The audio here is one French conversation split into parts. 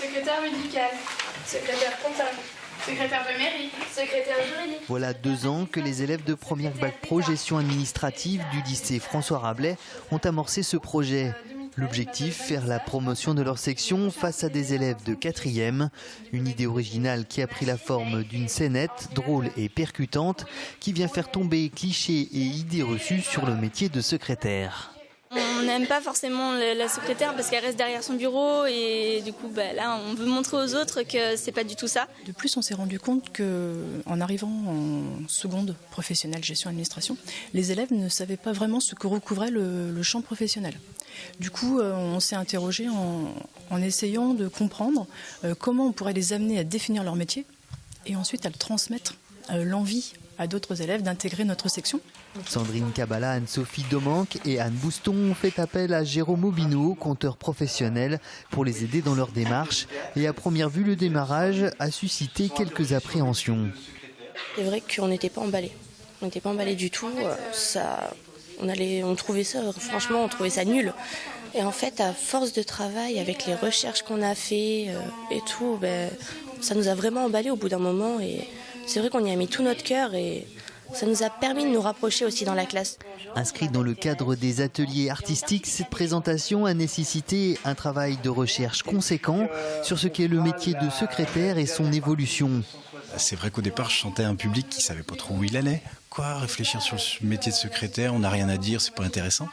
secrétaire médical, secrétaire comptable, secrétaire de mairie, secrétaire juridique. Voilà 2 ans que les élèves de première bac pro gestion administrative du lycée François Rabelais ont amorcé ce projet. L'objectif, faire la promotion de leur section face à des élèves de 4e. Une idée originale qui a pris la forme d'une scénette drôle et percutante qui vient faire tomber clichés et idées reçues sur le métier de secrétaire. On n'aime pas forcément la secrétaire parce qu'elle reste derrière son bureau et du coup là on veut montrer aux autres que c'est pas du tout ça. De plus on s'est rendu compte qu'en arrivant en seconde professionnelle gestion administration, les élèves ne savaient pas vraiment ce que recouvrait le champ professionnel. Du coup on s'est interrogé en essayant de comprendre comment on pourrait les amener à définir leur métier et ensuite à le transmettre l'envie à d'autres élèves d'intégrer notre section. Sandrine Cabala, Anne-Sophie Domanque et Anne Bouston ont fait appel à Jérôme Aubineau, conteur professionnel, pour les aider dans leur démarche. Et à première vue, le démarrage a suscité quelques appréhensions. C'est vrai qu'on n'était pas emballés. On n'était pas emballés du tout. On trouvait ça, franchement, on trouvait ça nul. Et en fait, à force de travail, avec les recherches qu'on a fait et tout, ça nous a vraiment emballés au bout d'un moment. Et c'est vrai qu'on y a mis tout notre cœur et ça nous a permis de nous rapprocher aussi dans la classe. Inscrite dans le cadre des ateliers artistiques, cette présentation a nécessité un travail de recherche conséquent sur ce qu'est le métier de secrétaire et son évolution. C'est vrai qu'au départ, je sentais un public qui ne savait pas trop où il allait. Quoi, réfléchir sur le métier de secrétaire, on n'a rien à dire, c'est pas intéressant.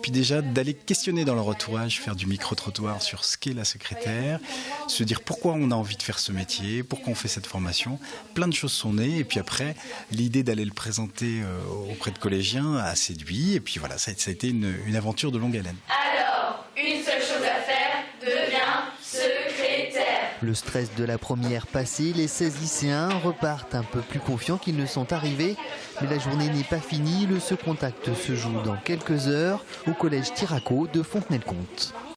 Puis déjà, d'aller questionner dans leur entourage, faire du micro-trottoir sur ce qu'est la secrétaire, se dire pourquoi on a envie de faire ce métier, pourquoi on fait cette formation. Plein de choses sont nées et puis après, l'idée d'aller le présenter auprès de collégiens a séduit. Et puis voilà, ça a été une aventure de longue haleine. Alors, une seule chose à faire, devient secrétaire. Le stress de la première passé, les 16 lycéens repartent un peu plus confiants qu'ils ne sont arrivés. Mais la journée n'est pas finie, le second acte se joue dans quelques heures au collège Tiraco de Fontenay-le-Comte.